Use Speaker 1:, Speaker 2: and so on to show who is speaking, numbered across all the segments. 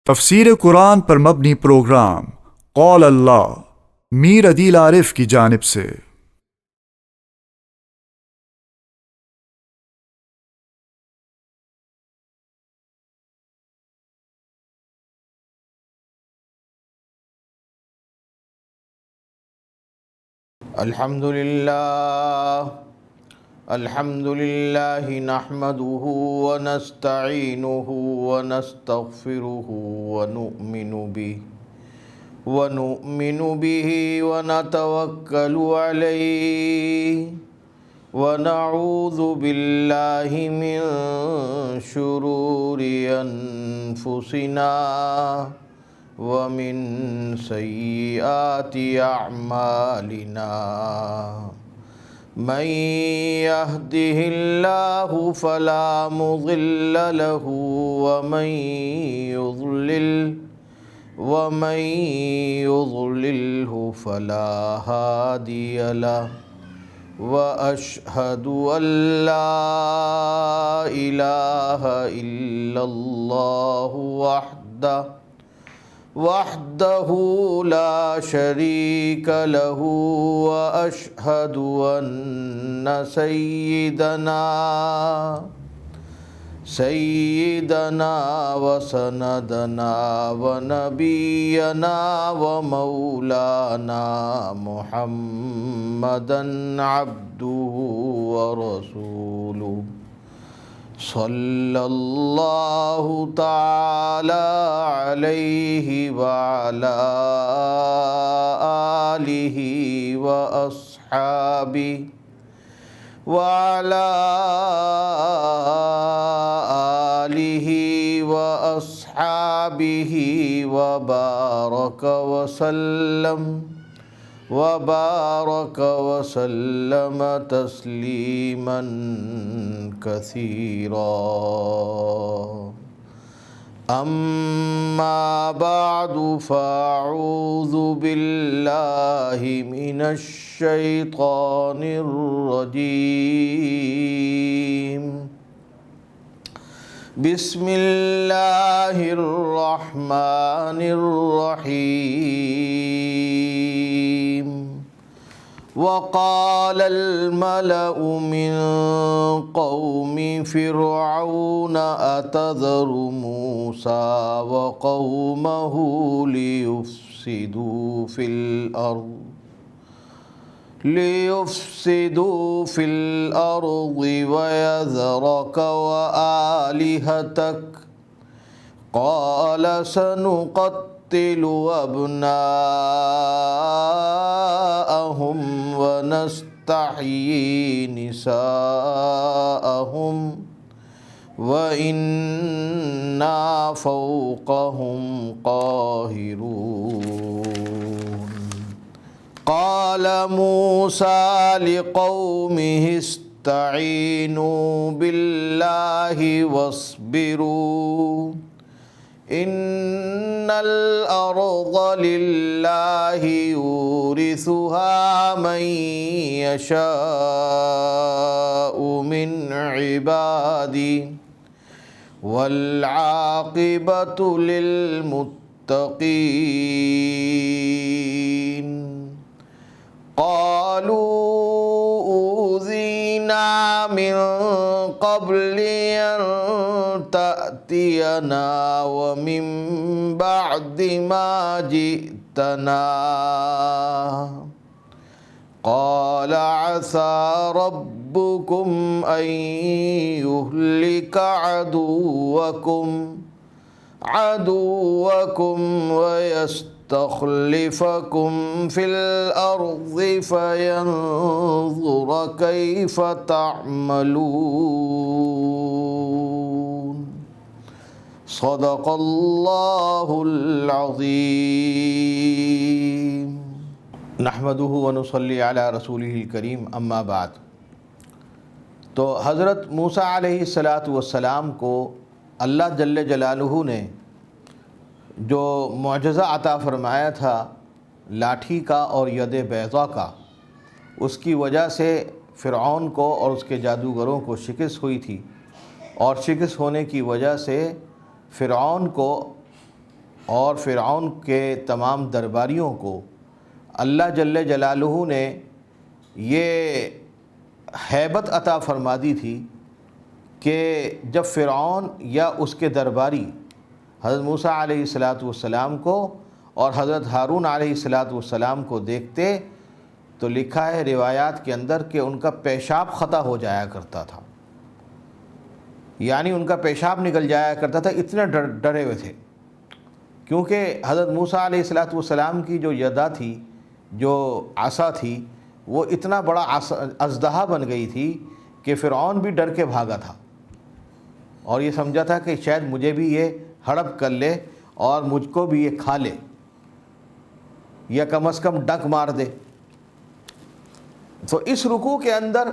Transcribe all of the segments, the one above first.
Speaker 1: تفسیر قرآن پر مبنی پروگرام قول اللہ میر عدیل عارف کی جانب سے۔
Speaker 2: الحمدللہ نحمده ونستعینه ونستغفره ونؤمن به ونتوکل علیہ ونعوذ باللہ من شرور انفسنا ومن سیئات اعمالنا من يهده الله فلا مضل له ومن يضلله فلا هادي له وأشهد أن لا إله إلا الله وحده لا شريك له وأشهد أن سيدنا وسندنا ونبينا ومولانا محمدا عبده ورسوله صلی اللہ تعالی علیہ وعلا آلہ وأصحابہ وبارک وسلم تسلیما کثیرا اما بعد فاعوذ باللہ من الشیطان الرجیم بسم اللہ الرحمن الرحیم وقال الملأ من قوم فرعون أتذر موسى وقومه ليفسدوا في الأرض ويذرك وآلهتك قال سنقتل أبناءهم ونستحيي نساءهم وإنا فوقهم قاهرون قال موسى لقومه استعينوا بالله واصبروا إن الأرض لله يورثها من يشاء من عباده والعاقبة للمتقين قالوا أوذينا من قبل أن تأتينا ومن بعد ما جئتنا قال عسى ربكم أن يهلك عدوكم ويستخلفكم في الأرض فينظر كيف تعملون صدق اللہ العظیم نحمدہ ونصلی علی رسولہ الکریم اما بعد۔ تو حضرت موسیٰ علیہ السلام کو اللہ جل جلالہ نے جو معجزہ عطا فرمایا تھا لاٹھی کا اور ید بیضا کا، اس کی وجہ سے فرعون کو اور اس کے جادوگروں کو شکست ہوئی تھی، اور شکست ہونے کی وجہ سے فرعون کو اور فرعون کے تمام درباریوں کو اللہ جل جلالہ نے یہ ہیبت عطا فرما دی تھی کہ جب فرعون یا اس کے درباری حضرت موسیٰ علیہ السلام کو اور حضرت ہارون علیہ السلام کو دیکھتے تو لکھا ہے روایات کے اندر کہ ان کا پیشاب خطا ہو جایا کرتا تھا، یعنی ان کا پیشاب نکل جایا کرتا تھا، اتنے ڈرے ہوئے تھے، کیونکہ حضرت موسیٰ علیہ السلام کی جو یدا تھی، جو عصا تھی، وہ اتنا بڑا اژدہا بن گئی تھی کہ فرعون بھی ڈر کے بھاگا تھا اور یہ سمجھا تھا کہ شاید مجھے بھی یہ ہڑپ کر لے اور مجھ کو بھی یہ کھا لے یا کم از کم ڈنک مار دے۔ تو اس رکوع کے اندر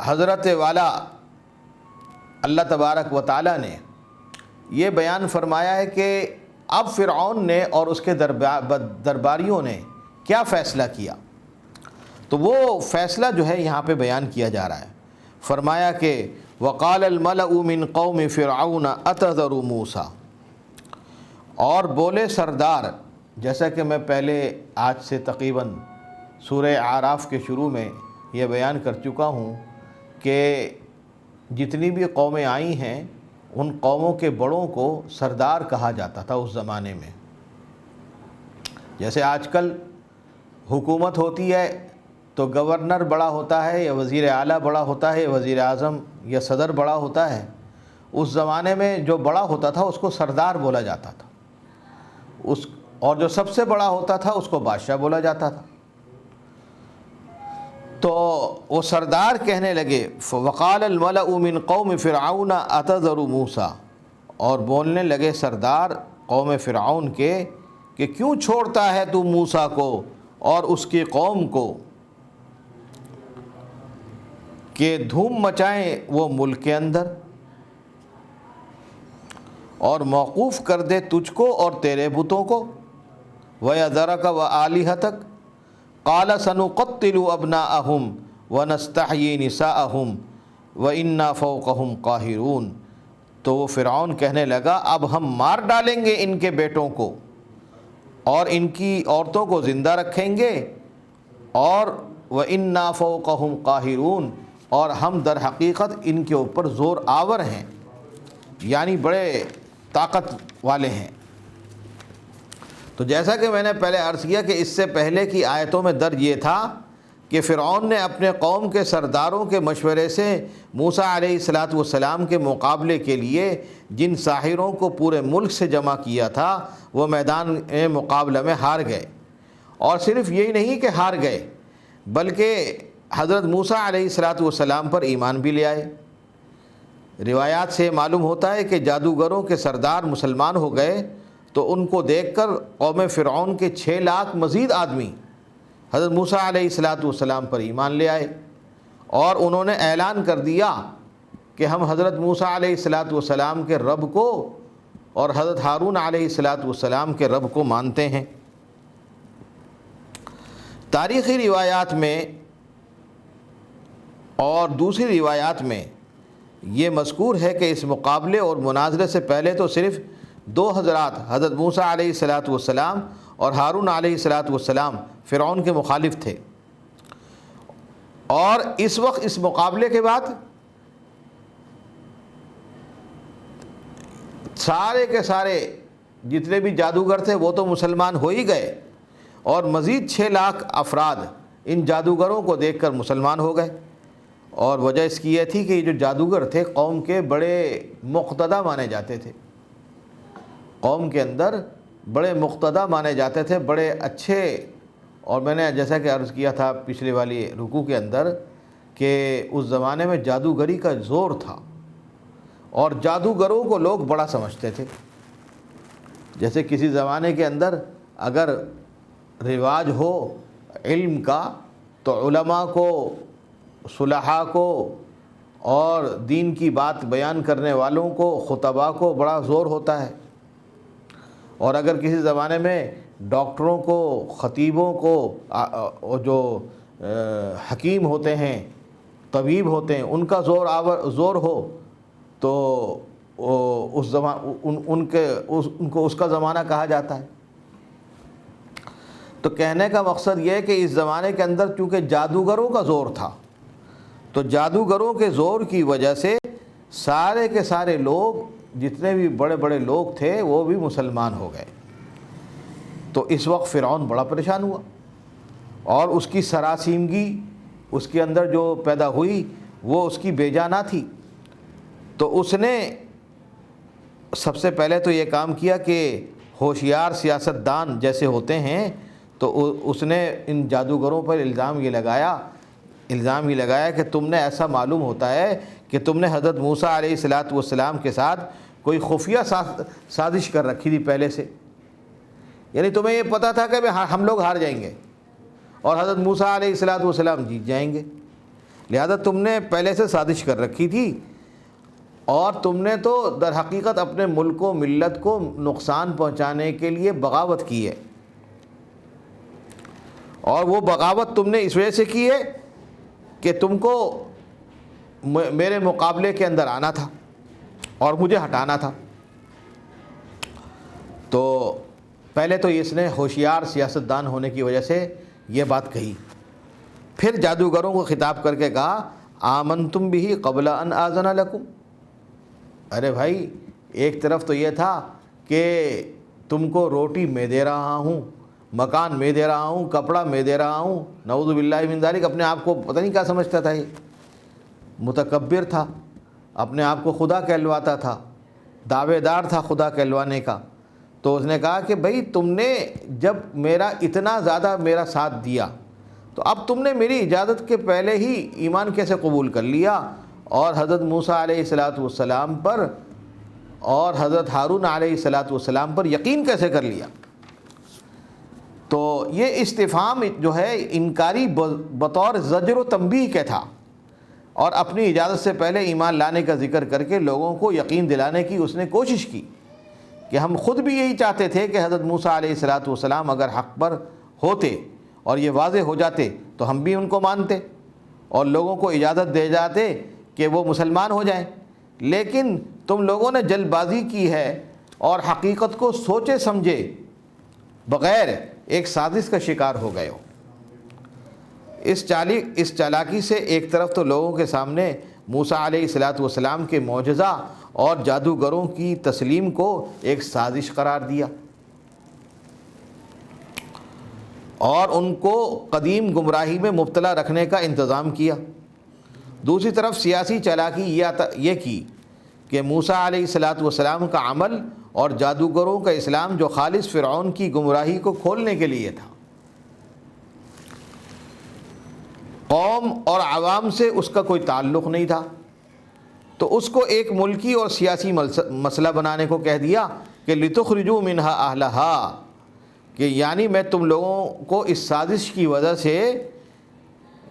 Speaker 2: حضرت والا اللہ تبارک و تعالیٰ نے یہ بیان فرمایا ہے کہ اب فرعون نے اور اس کے درباریوں نے کیا فیصلہ کیا، تو وہ فیصلہ جو ہے یہاں پہ بیان کیا جا رہا ہے۔ فرمایا کہ وقال الملأ من قوم فرعون اتذر موسیٰ، اور بولے سردار، جیسا کہ میں پہلے آج سے تقریباً سورہ اعراف کے شروع میں یہ بیان کر چکا ہوں کہ جتنی بھی قومیں آئی ہیں ان قوموں کے بڑوں کو سردار کہا جاتا تھا اس زمانے میں۔ جیسے آج کل حکومت ہوتی ہے تو گورنر بڑا ہوتا ہے یا وزیر اعلیٰ بڑا ہوتا ہے یا وزیر اعظم یا صدر بڑا ہوتا ہے، اس زمانے میں جو بڑا ہوتا تھا اس کو سردار بولا جاتا تھا، اور جو سب سے بڑا ہوتا تھا اس کو بادشاہ بولا جاتا تھا۔ تو وہ سردار کہنے لگے وقال الملأ من قوم فرعون اتذر موسیٰ، اور بولنے لگے سردار قوم فرعون کے کہ کیوں چھوڑتا ہے تو موسیٰ کو اور اس کی قوم کو کہ دھوم مچائیں وہ ملک کے اندر اور موقوف کر دے تجھ کو اور تیرے بتوں کو، وَيَذَرَكَ وَآلِهَتَكَ قَالَ سَنُقَتِّلُ أَبْنَاءَهُمْ وَنَسْتَحْيِي نِسَاءَهُمْ وَإِنَّا فَوْقَهُمْ قَاهِرُونَ۔ تو وہ فرعون کہنے لگا اب ہم مار ڈالیں گے ان کے بیٹوں کو اور ان کی عورتوں کو زندہ رکھیں گے، اور وَإِنَّا فَوْقَهُمْ قَاهِرُونَ، اور ہم در حقیقت ان کے اوپر زور آور ہیں، یعنی بڑے طاقت والے ہیں۔ تو جیسا کہ میں نے پہلے عرض کیا کہ اس سے پہلے کی آیتوں میں درج یہ تھا کہ فرعون نے اپنے قوم کے سرداروں کے مشورے سے موسیٰ علیہ السلام کے مقابلے کے لیے جن ساحروں کو پورے ملک سے جمع کیا تھا وہ میدان مقابلہ میں ہار گئے، اور صرف یہی نہیں کہ ہار گئے بلکہ حضرت موسیٰ علیہ السلام پر ایمان بھی لے آئے۔ روایات سے معلوم ہوتا ہے کہ جادوگروں کے سردار مسلمان ہو گئے تو ان کو دیکھ کر قوم فرعون کے 6 لاکھ مزید آدمی حضرت موسیٰ علیہ السلام پر ایمان لے آئے، اور انہوں نے اعلان کر دیا کہ ہم حضرت موسیٰ علیہ السلام کے رب کو اور حضرت ہارون علیہ السلام کے رب کو مانتے ہیں۔ تاریخی روایات میں اور دوسری روایات میں یہ مذکور ہے کہ اس مقابلے اور مناظرے سے پہلے تو صرف 2 حضرات حضرت موسیٰ علیہ السلام اور ہارون علیہ السلام فرعون کے مخالف تھے، اور اس وقت اس مقابلے کے بعد سارے کے سارے جتنے بھی جادوگر تھے وہ تو مسلمان ہو ہی گئے، اور مزید 6 لاکھ افراد ان جادوگروں کو دیکھ کر مسلمان ہو گئے۔ اور وجہ اس کی یہ تھی کہ یہ جو جادوگر تھے قوم کے بڑے مقتدی مانے جاتے تھے، قوم کے اندر بڑے مقتدی مانے جاتے تھے، بڑے اچھے۔ اور میں نے جیسا کہ عرض کیا تھا پچھلے والی رکوع کے اندر کہ اس زمانے میں جادوگری کا زور تھا، اور جادوگروں کو لوگ بڑا سمجھتے تھے۔ جیسے کسی زمانے کے اندر اگر رواج ہو علم کا تو علماء کو، صلحاء کو اور دین کی بات بیان کرنے والوں کو، خطباء کو بڑا زور ہوتا ہے، اور اگر کسی زمانے میں ڈاکٹروں کو، خطیبوں کو، جو حکیم ہوتے ہیں، طبیب ہوتے ہیں، ان کا زور ہو تو وہ ان کو اس کا زمانہ کہا جاتا ہے۔ تو کہنے کا مقصد یہ ہے کہ اس زمانے کے اندر چونکہ جادوگروں کا زور تھا، تو جادوگروں کے زور کی وجہ سے سارے کے سارے لوگ، جتنے بھی بڑے بڑے لوگ تھے، وہ بھی مسلمان ہو گئے۔ تو اس وقت فرعون بڑا پریشان ہوا، اور اس کی سراسیمگی اس کے اندر جو پیدا ہوئی وہ اس کی بے جا نہ تھی۔ تو اس نے سب سے پہلے تو یہ کام کیا کہ ہوشیار سیاستدان جیسے ہوتے ہیں، تو اس نے ان جادوگروں پر الزام یہ لگایا کہ تم نے ایسا معلوم ہوتا ہے کہ تم نے حضرت موسیٰ علیہ السلام کے ساتھ کوئی خفیہ سازش کر رکھی تھی پہلے سے، یعنی تمہیں یہ پتہ تھا کہ ہم لوگ ہار جائیں گے اور حضرت موسیٰ علیہ السلام جیت جائیں گے، لہذا تم نے پہلے سے سازش کر رکھی تھی، اور تم نے تو در حقیقت اپنے ملک و ملت کو نقصان پہنچانے کے لیے بغاوت کی ہے، اور وہ بغاوت تم نے اس وجہ سے کی ہے کہ تم کو میرے مقابلے کے اندر آنا تھا اور مجھے ہٹانا تھا۔ تو پہلے تو اس نے ہوشیار سیاستدان ہونے کی وجہ سے یہ بات کہی، پھر جادوگروں کو خطاب کر کے کہا آمنتم بہ قبل ان آذن لکم۔ ارے بھائی، ایک طرف تو یہ تھا کہ تم کو روٹی میں دے رہا ہوں، مکان میں دے رہا ہوں، کپڑا میں دے رہا ہوں، نعوذ باللہ من ذالک، اپنے آپ کو پتہ نہیں کیا سمجھتا تھا، یہ متکبر تھا، اپنے آپ کو خدا کہلواتا تھا، دعوے دار تھا خدا کہلوانے کا۔ تو اس نے کہا کہ بھئی تم نے جب اتنا زیادہ میرا ساتھ دیا، تو اب تم نے میری اجازت کے پہلے ہی ایمان کیسے قبول کر لیا، اور حضرت موسیٰ علیہ السلام پر اور حضرت ہارون علیہ السلام پر یقین کیسے کر لیا؟ تو یہ استفہام جو ہے انکاری بطور زجر و تنبیہ کا تھا، اور اپنی اجازت سے پہلے ایمان لانے کا ذکر کر کے لوگوں کو یقین دلانے کی اس نے کوشش کی کہ ہم خود بھی یہی چاہتے تھے کہ حضرت موسیٰ علیہ السلام اگر حق پر ہوتے اور یہ واضح ہو جاتے تو ہم بھی ان کو مانتے اور لوگوں کو اجازت دے جاتے کہ وہ مسلمان ہو جائیں، لیکن تم لوگوں نے جلد بازی کی ہے اور حقیقت کو سوچے سمجھے بغیر ایک سازش کا شکار ہو گئے ہو۔ اس چالاکی سے ایک طرف تو لوگوں کے سامنے موسیٰ علیہ السلام کے معجزہ اور جادوگروں کی تسلیم کو ایک سازش قرار دیا، اور ان کو قدیم گمراہی میں مبتلا رکھنے کا انتظام کیا۔ دوسری طرف سیاسی چالاکی یہ کی کہ موسیٰ علیہ السلام کا عمل اور جادوگروں کا اسلام جو خالص فرعون کی گمراہی کو کھولنے کے لیے تھا، قوم اور عوام سے اس کا کوئی تعلق نہیں تھا، تو اس کو ایک ملکی اور سیاسی مسئلہ بنانے کو کہہ دیا کہ لِتُخْرِجُوا مِنْهَا أَهْلَهَا، کہ یعنی میں تم لوگوں کو اس سازش کی وجہ سے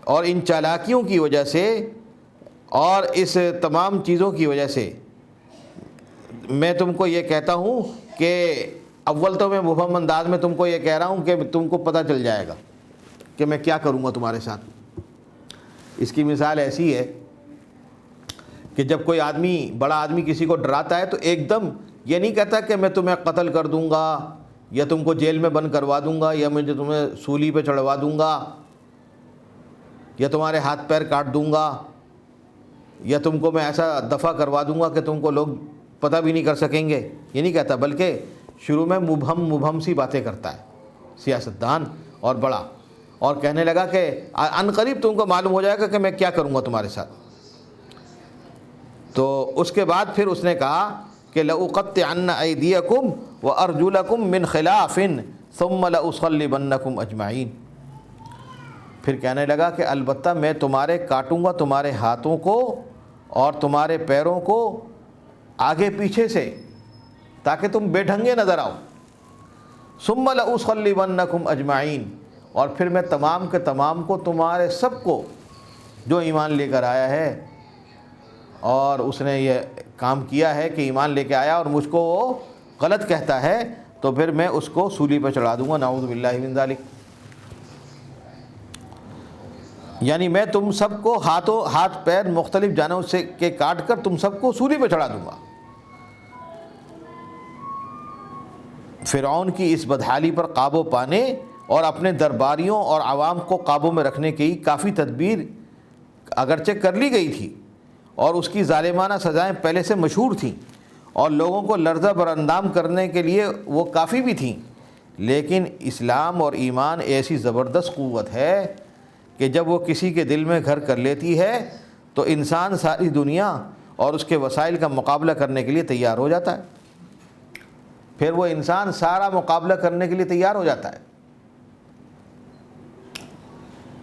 Speaker 2: اور ان چالاکیوں کی وجہ سے اور اس تمام چیزوں کی وجہ سے میں تم کو یہ کہتا ہوں کہ اول تو میں مبہم انداز میں تم کو یہ کہہ رہا ہوں کہ تم کو پتہ چل جائے گا کہ میں کیا کروں گا تمہارے ساتھ۔ اس کی مثال ایسی ہے کہ جب کوئی بڑا آدمی کسی کو ڈراتا ہے تو ایک دم یہ نہیں کہتا کہ میں تمہیں قتل کر دوں گا یا تم کو جیل میں بند کروا دوں گا یا مجھے تمہیں سولی پہ چڑھوا دوں گا یا تمہارے ہاتھ پیر کاٹ دوں گا یا تم کو میں ایسا دفع کروا دوں گا کہ تم کو لوگ پتہ بھی نہیں کر سکیں گے، یہ نہیں کہتا، بلکہ شروع میں مبہم سی باتیں کرتا ہے سیاستدان اور بڑا، اور کہنے لگا کہ ان قریب تم کو معلوم ہو جائے گا کہ میں کیا کروں گا تمہارے ساتھ۔ تو اس کے بعد پھر اس نے کہا کہ لَأُقَطِّعَنَّ أَيْدِيَكُمْ وَأَرْجُلَكُمْ مِنْ خِلَافٍ ثُمَّ لَأُصَلِّبَنَّكُمْ أَجْمَعِينَ۔ پھر کہنے لگا کہ البتہ میں کاٹوں گا تمہارے ہاتھوں کو اور تمہارے پیروں کو آگے پیچھے سے تاکہ تم بے ڈھنگے نظر آؤ۔ ثُمَّ لَأُصَلِّبَنَّكُمْ أَجْمَعِينَ، اور پھر میں تمام کے تمام کو، تمہارے سب کو جو ایمان لے کر آیا ہے اور اس نے یہ کام کیا ہے کہ ایمان لے کے آیا اور مجھ کو وہ غلط کہتا ہے، تو پھر میں اس کو سولی پہ چڑھا دوں گا، نعوذ باللہ من ذالک۔ یعنی میں تم سب کو ہاتھ پیر مختلف جانب سے کے کاٹ کر تم سب کو سولی پہ چڑھا دوں گا۔ فرعون کی اس بدحالی پر قابو پانے اور اپنے درباریوں اور عوام کو قابو میں رکھنے کی کافی تدبیر اگرچہ کر لی گئی تھی اور اس کی ظالمانہ سزائیں پہلے سے مشہور تھیں اور لوگوں کو لرزہ براندام کرنے کے لیے وہ کافی بھی تھیں، لیکن اسلام اور ایمان ایسی زبردست قوت ہے کہ جب وہ کسی کے دل میں گھر کر لیتی ہے تو انسان ساری دنیا اور اس کے وسائل کا مقابلہ کرنے کے لیے تیار ہو جاتا ہے۔ پھر وہ انسان سارا مقابلہ کرنے کے لیے تیار ہو جاتا ہے۔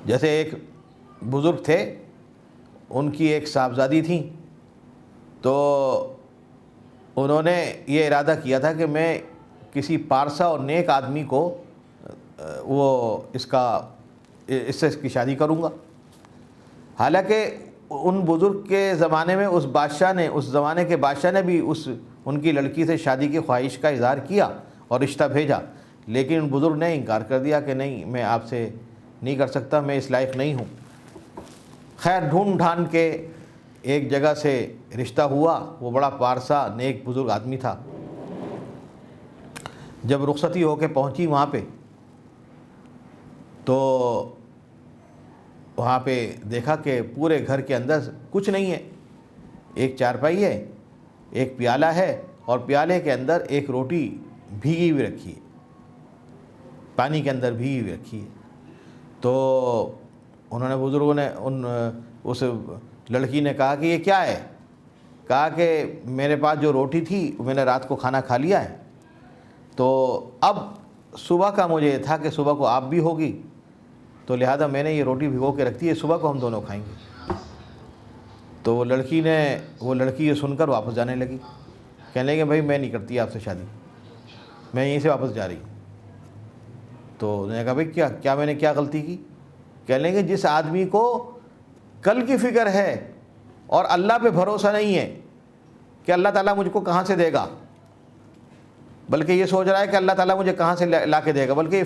Speaker 2: جیسے ایک بزرگ تھے، ان کی ایک صاحبزادی تھیں، تو انہوں نے یہ ارادہ کیا تھا کہ میں کسی پارسا اور نیک آدمی کو اس سے اس کی شادی کروں گا۔ حالانکہ ان بزرگ کے زمانے میں اس زمانے کے بادشاہ نے بھی ان کی لڑکی سے شادی کی خواہش کا اظہار کیا اور رشتہ بھیجا، لیکن ان بزرگ نے انکار کر دیا کہ نہیں، میں آپ سے نہیں کر سکتا، میں اس لائق نہیں ہوں۔ خیر ڈھونڈ ڈھانڈ کے ایک جگہ سے رشتہ ہوا، وہ بڑا پارسا نیک بزرگ آدمی تھا۔ جب رخصتی ہو کے پہنچی وہاں پہ، تو وہاں پہ دیکھا کہ پورے گھر کے اندر کچھ نہیں ہے، ایک چارپائی ہے، ایک پیالہ ہے، اور پیالے کے اندر ایک روٹی بھیگی ہوئی رکھی ہے، پانی کے اندر بھیگی ہوئی رکھی ہے۔ تو انہوں نے بزرگوں نے اس لڑکی نے کہا کہ یہ کیا ہے؟ کہا کہ میرے پاس جو روٹی تھی میں نے رات کو کھانا کھا لیا ہے، تو اب صبح کا مجھے یہ تھا کہ صبح کو آپ بھی ہوگی، تو لہذا میں نے یہ روٹی بھگو کے رکھ دی ہے، صبح کو ہم دونوں کھائیں گے۔ تو وہ لڑکی یہ سن کر واپس جانے لگی، کہنے لگی بھائی میں نہیں کرتی آپ سے شادی، میں یہیں سے واپس جا رہی ہوں۔ تو انہوں نے کہا بھائی کیا میں نے کیا غلطی کی؟ کہنے لگے جس آدمی کو کل کی فکر ہے اور اللہ پہ بھروسہ نہیں ہے کہ اللہ تعالیٰ مجھ کو کہاں سے دے گا، بلکہ یہ سوچ رہا ہے کہ اللہ تعالیٰ مجھے کہاں سے لا کے دے گا، بلکہ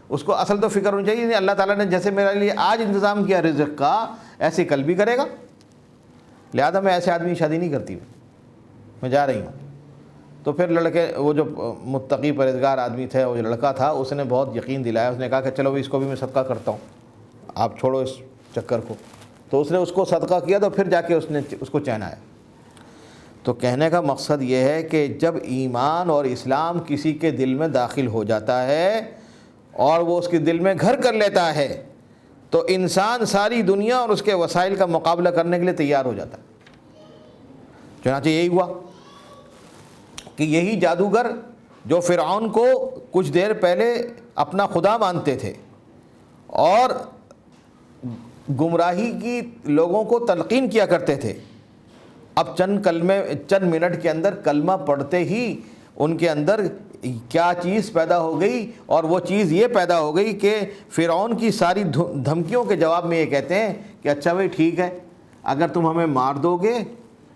Speaker 2: اس کو اصل تو فکر ہونی چاہیے نہیں، اللہ تعالیٰ نے جیسے میرے لیے آج انتظام کیا رزق کا، ایسے کل بھی کرے گا، لہذا میں ایسے آدمی شادی نہیں کرتی، میں جا رہی ہوں۔ تو پھر وہ جو متقی پرہیزگار آدمی تھے، وہ جو لڑکا تھا، اس نے بہت یقین دلایا، اس نے کہا کہ چلو اس کو بھی میں صدقہ کرتا ہوں، آپ چھوڑو اس چکر کو۔ تو اس نے اس کو صدقہ کیا، تو پھر جا کے اس کو چین آیا۔ تو کہنے کا مقصد یہ ہے کہ جب ایمان اور اسلام کسی کے دل میں داخل ہو جاتا ہے اور وہ اس کے دل میں گھر کر لیتا ہے تو انسان ساری دنیا اور اس کے وسائل کا مقابلہ کرنے کے لیے تیار ہو جاتا ہے۔ چنانچہ یہی ہوا کہ یہی جادوگر جو فرعون کو کچھ دیر پہلے اپنا خدا مانتے تھے اور گمراہی کی لوگوں کو تلقین کیا کرتے تھے، اب چند منٹ کے اندر کلمہ پڑھتے ہی ان کے اندر کیا چیز پیدا ہو گئی، اور وہ چیز یہ پیدا ہو گئی کہ فرعون کی ساری دھمکیوں کے جواب میں یہ کہتے ہیں کہ اچھا بھائی ٹھیک ہے، اگر تم ہمیں مار دو گے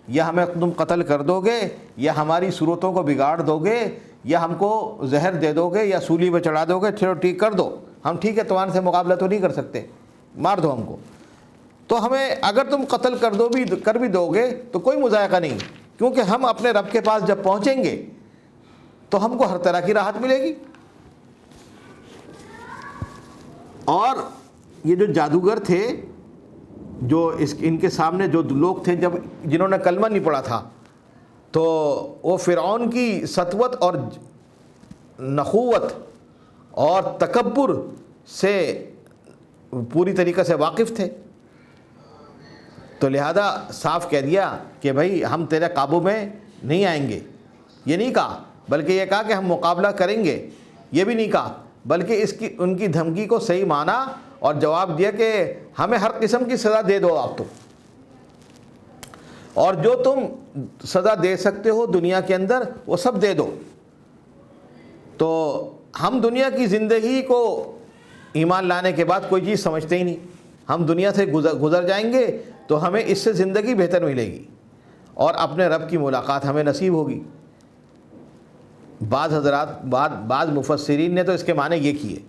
Speaker 2: یا ہمیں تم قتل کر دو گے یا ہماری صورتوں کو بگاڑ دو گے یا ہم کو زہر دے دو گے یا سولی پہ چڑھا دو گے، چلو ٹھیک کر دو، ہم ٹھیک ہے تمہارے سے مقابلہ تو نہیں کر سکتے، مار دو ہم کو، تو ہمیں اگر تم قتل کر بھی دو گے تو کوئی مذائقہ نہیں، کیونکہ ہم اپنے رب کے پاس جب پہنچیں گے تو ہم کو ہر طرح کی راحت ملے گی۔ اور یہ جو جادوگر تھے، جو ان کے سامنے جو لوگ تھے جنہوں نے کلمہ نہیں پڑھا تھا، تو وہ فرعون کی سطوت اور نخوت اور تکبر سے پوری طریقے سے واقف تھے، تو لہذا صاف کہہ دیا کہ بھائی ہم تیرے قابو میں نہیں آئیں گے۔ یہ نہیں کہا، بلکہ یہ کہا کہ ہم مقابلہ کریں گے، یہ بھی نہیں کہا، بلکہ ان کی دھمکی کو صحیح مانا اور جواب دیا کہ ہمیں ہر قسم کی سزا دے دو آپ، تو اور جو تم سزا دے سکتے ہو دنیا کے اندر وہ سب دے دو۔ تو ہم دنیا کی زندگی کو ایمان لانے کے بعد کوئی چیز سمجھتے ہی نہیں، ہم دنیا سے گزر جائیں گے تو ہمیں اس سے زندگی بہتر ملے گی اور اپنے رب کی ملاقات ہمیں نصیب ہوگی۔ بعض مفسرین نے تو اس کے معنی یہ کیے،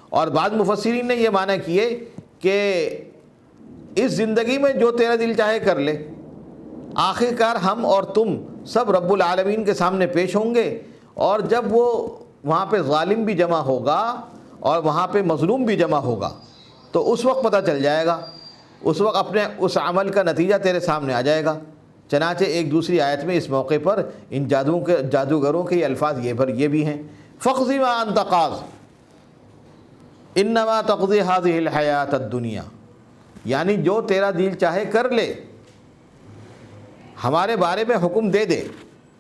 Speaker 2: اور بعض مفسرین نے یہ معنی کیے کہ اس زندگی میں جو تیرا دل چاہے کر لے، آخر کار ہم اور تم سب رب العالمین کے سامنے پیش ہوں گے، اور جب وہ وہاں پہ ظالم بھی جمع ہوگا اور وہاں پہ مظلوم بھی جمع ہوگا، تو اس وقت پتہ چل جائے گا، اس وقت اپنے اس عمل کا نتیجہ تیرے سامنے آ جائے گا۔ چنانچہ ایک دوسری آیت میں اس موقع پر ان جادوگروں کے یہ الفاظ یہ بھی ہیں، فَاقْضِ مَا أَنْتَ قَاضٍ إِنَّمَا تَقْضِي هَذِهِ الْحَيَاةَ الدُّنْيَا، یعنی جو تیرا دل چاہے کر لے، ہمارے بارے میں حکم دے دے،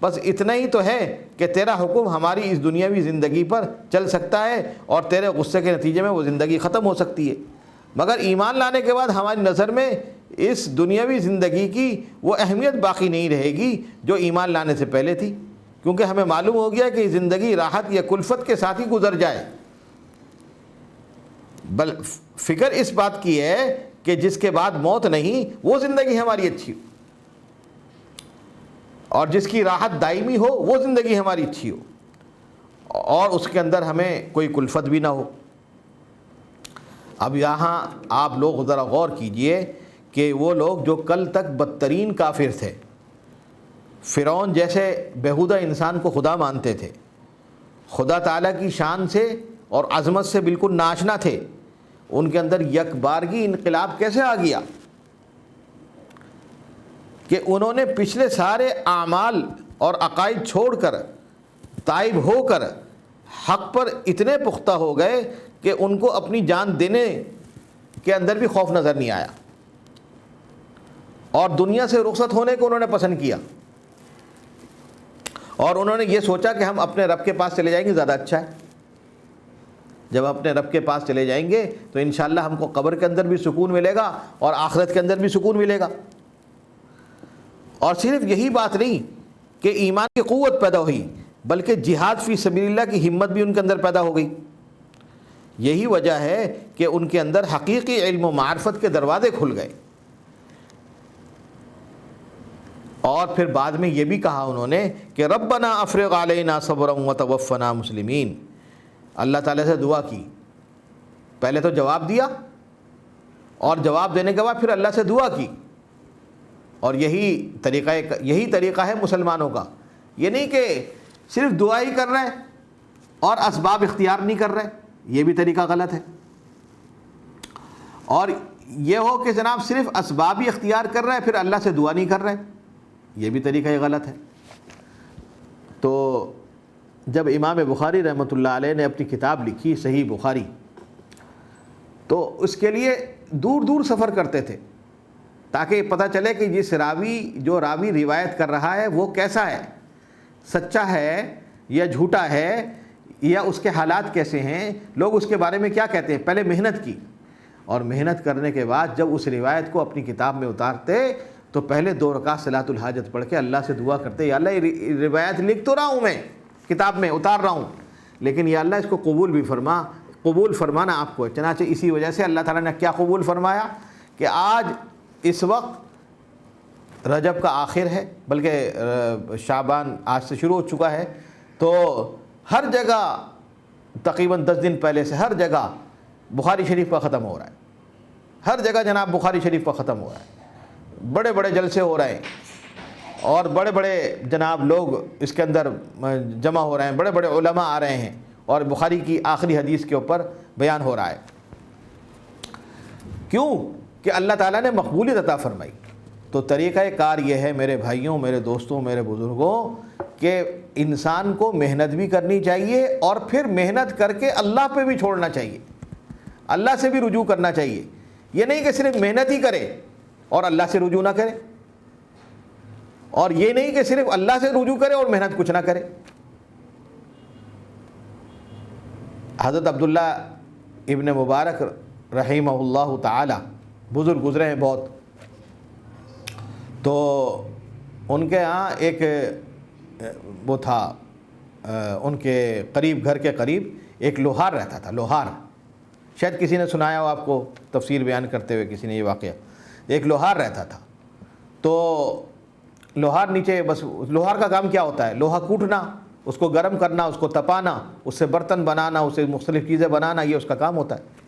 Speaker 2: بس اتنا ہی تو ہے کہ تیرا حکم ہماری اس دنیاوی زندگی پر چل سکتا ہے اور تیرے غصے کے نتیجے میں وہ زندگی ختم ہو سکتی ہے، مگر ایمان لانے کے بعد ہماری نظر میں اس دنیاوی زندگی کی وہ اہمیت باقی نہیں رہے گی جو ایمان لانے سے پہلے تھی، کیونکہ ہمیں معلوم ہو گیا کہ یہ زندگی راحت یا کلفت کے ساتھ ہی گزر جائے۔ بل فکر اس بات کی ہے کہ جس کے بعد موت نہیں وہ زندگی ہماری اچھی ہو، اور جس کی راحت دائمی ہو وہ زندگی ہماری اچھی ہو، اور اس کے اندر ہمیں کوئی کلفت بھی نہ ہو۔ اب یہاں آپ لوگ ذرا غور کیجئے کہ وہ لوگ جو کل تک بدترین کافر تھے، فرعون جیسے بیہودہ انسان کو خدا مانتے تھے، خدا تعالیٰ کی شان سے اور عظمت سے بالکل ناشنا تھے، ان کے اندر یک بارگی انقلاب کیسے آ گیا کہ انہوں نے پچھلے سارے اعمال اور عقائد چھوڑ کر تائب ہو کر حق پر اتنے پختہ ہو گئے کہ ان کو اپنی جان دینے کے اندر بھی خوف نظر نہیں آیا، اور دنیا سے رخصت ہونے کو انہوں نے پسند کیا، اور انہوں نے یہ سوچا کہ ہم اپنے رب کے پاس چلے جائیں گے زیادہ اچھا ہے، جب اپنے رب کے پاس چلے جائیں گے تو انشاءاللہ ہم کو قبر کے اندر بھی سکون ملے گا اور آخرت کے اندر بھی سکون ملے گا۔ اور صرف یہی بات نہیں کہ ایمان کی قوت پیدا ہوئی، بلکہ جہاد فی سبیل اللہ کی ہمت بھی ان کے اندر پیدا ہو گئی۔ یہی وجہ ہے کہ ان کے اندر حقیقی علم و معرفت کے دروازے کھل گئے۔ اور پھر بعد میں یہ بھی کہا انہوں نے کہ ربنا افرغ علینا صبرا وتوفنا مسلمین، اللہ تعالیٰ سے دعا کی، پہلے تو جواب دیا اور جواب دینے کے بعد پھر اللہ سے دعا کی، اور یہی طریقہ ہے مسلمانوں کا۔ یہ نہیں کہ صرف دعا ہی کر رہے اور اسباب اختیار نہیں کر رہے، یہ بھی طریقہ غلط ہے، اور یہ ہو کہ جناب صرف اسباب ہی اختیار کر رہے پھر اللہ سے دعا نہیں کر رہے، یہ بھی طریقہ غلط ہے۔ تو جب امام بخاری رحمۃ اللہ علیہ نے اپنی کتاب لکھی صحیح بخاری، تو اس کے لیے دور دور سفر کرتے تھے تاکہ پتہ چلے کہ جو راوی روایت کر رہا ہے وہ کیسا ہے، سچا ہے یا جھوٹا ہے، یا اس کے حالات کیسے ہیں، لوگ اس کے بارے میں کیا کہتے ہیں۔ پہلے محنت کی، اور محنت کرنے کے بعد جب اس روایت کو اپنی کتاب میں اتارتے تو پہلے 2 رکعت صلاۃ الحاجت پڑھ کے اللہ سے دعا کرتے، یا اللہ یہ روایت لکھ تو رہا ہوں میں کتاب میں اتار رہا ہوں، لیکن یا اللہ اس کو قبول بھی فرما، قبول فرمانا آپ کو ہے۔ چنانچہ اسی وجہ سے اللہ تعالیٰ نے کیا قبول فرمایا کہ آج اس وقت رجب کا آخر ہے، بلکہ شعبان آج سے شروع ہو چکا ہے، تو ہر جگہ تقریباً 10 دن پہلے سے ہر جگہ بخاری شریف کا ختم ہو رہا ہے، ہر جگہ جناب بخاری شریف کا ختم ہو رہا ہے، بڑے بڑے جلسے ہو رہے ہیں، اور بڑے بڑے جناب لوگ اس کے اندر جمع ہو رہے ہیں، بڑے بڑے علماء آ رہے ہیں، اور بخاری کی آخری حدیث کے اوپر بیان ہو رہا ہے۔ کیوں؟ کہ اللہ تعالیٰ نے مقبولیت عطا فرمائی۔ تو طریقہ کار یہ ہے میرے بھائیوں، میرے دوستوں، میرے بزرگوں، کہ انسان کو محنت بھی کرنی چاہیے، اور پھر محنت کر کے اللہ پہ بھی چھوڑنا چاہیے، اللہ سے بھی رجوع کرنا چاہیے۔ یہ نہیں کہ صرف محنت ہی کرے اور اللہ سے رجوع نہ کرے، اور یہ نہیں کہ صرف اللہ سے رجوع کرے اور محنت کچھ نہ کرے۔ حضرت عبداللہ ابن مبارک رحمہ اللہ تعالی بزرگ گزرے ہیں بہت، تو ان کے ہاں ایک وہ تھا، ان کے قریب، گھر کے قریب ایک لوہار رہتا تھا۔ لوہار شاید کسی نے سنایا ہو آپ کو تفسیر بیان کرتے ہوئے، کسی نے یہ واقعہ، ایک لوہار رہتا تھا۔ تو لوہار نیچے، بس لوہار کا کام کیا ہوتا ہے؟ لوہا کوٹنا، اس کو گرم کرنا، اس کو تپانا، اس سے برتن بنانا، اسے مختلف چیزیں بنانا، یہ اس کا کام ہوتا ہے۔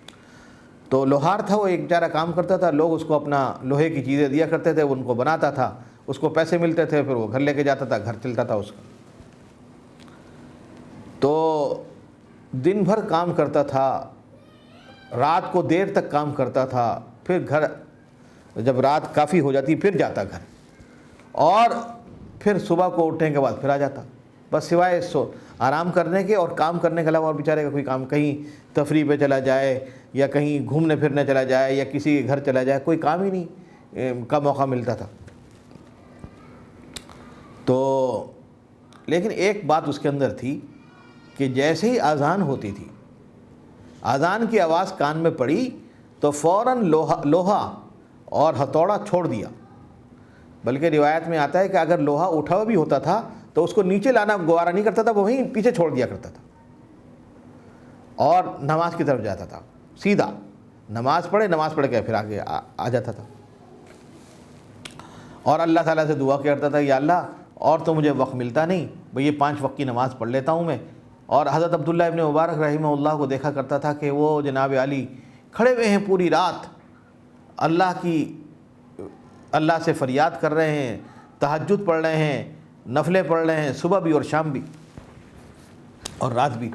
Speaker 2: تو لوہار تھا، وہ ایک بیچارہ کام کرتا تھا، لوگ اس کو اپنا لوہے کی چیزیں دیا کرتے تھے، وہ ان کو بناتا تھا، اس کو پیسے ملتے تھے، پھر وہ گھر لے کے جاتا تھا، گھر چلتا تھا اس کا۔ تو دن بھر کام کرتا تھا، رات کو دیر تک کام کرتا تھا، پھر گھر جب رات کافی ہو جاتی پھر جاتا گھر، اور پھر صبح کو اٹھنے کے بعد پھر آ جاتا، بس سوائے آرام کرنے کے اور کام کرنے کے علاوہ اور بیچارے کا کوئی کام، کہیں تفریح پہ چلا جائے یا کہیں گھومنے پھرنے چلا جائے یا کسی کے گھر چلا جائے، کوئی کام ہی نہیں کا موقع ملتا تھا۔ تو لیکن ایک بات اس کے اندر تھی کہ جیسے ہی اذان ہوتی تھی، اذان کی آواز کان میں پڑی تو فوراً لوہا اور ہتھوڑا چھوڑ دیا، بلکہ روایت میں آتا ہے کہ اگر لوہا اٹھا ہوا بھی ہوتا تھا تو اس کو نیچے لانا گوارا نہیں کرتا تھا، وہ وہیں پیچھے چھوڑ دیا کرتا تھا اور نماز کی طرف جاتا تھا، سیدھا نماز پڑھ کے پھر آگے آ جاتا تھا، اور اللہ تعالیٰ سے دعا کرتا تھا، یا اللہ اور تو مجھے وقت ملتا نہیں بھئی، یہ 5 وقت کی نماز پڑھ لیتا ہوں میں۔ اور حضرت عبداللہ ابن مبارک رحمہ اللہ کو دیکھا کرتا تھا کہ وہ جناب علی کھڑے ہوئے ہیں پوری رات، اللہ سے فریاد کر رہے ہیں، تہجد پڑھ رہے ہیں، نفلیں پڑھ رہے ہیں، صبح بھی اور شام بھی اور رات بھی۔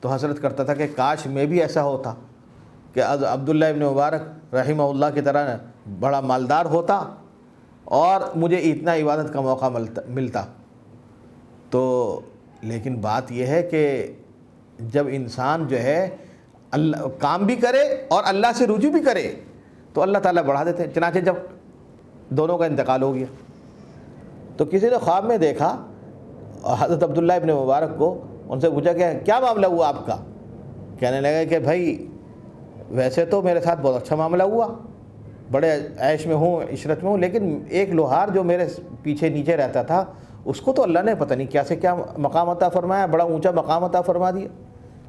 Speaker 2: تو حسرت کرتا تھا کہ کاش میں بھی ایسا ہوتا کہ عبداللہ ابن مبارک رحمہ اللہ کی طرح بڑا مالدار ہوتا اور مجھے اتنا عبادت کا موقع ملتا۔ تو لیکن بات یہ ہے کہ جب انسان جو ہے اللہ کام بھی کرے اور اللہ سے رجوع بھی کرے تو اللہ تعالیٰ بڑھا دیتے ہیں۔ چنانچہ جب دونوں کا انتقال ہو گیا تو کسی نے خواب میں دیکھا حضرت عبداللہ ابن مبارک کو، ان سے پوچھا کہ کیا معاملہ ہوا آپ کا؟ کہنے لگا کہ بھائی ویسے تو میرے ساتھ بہت اچھا معاملہ ہوا، بڑے عیش میں ہوں، عشرت میں ہوں، لیکن ایک لوہار جو میرے پیچھے نیچے رہتا تھا اس کو تو اللہ نے پتہ نہیں کیا سے کیا مقام عطا فرمایا، بڑا اونچا مقام عطا فرما دیا،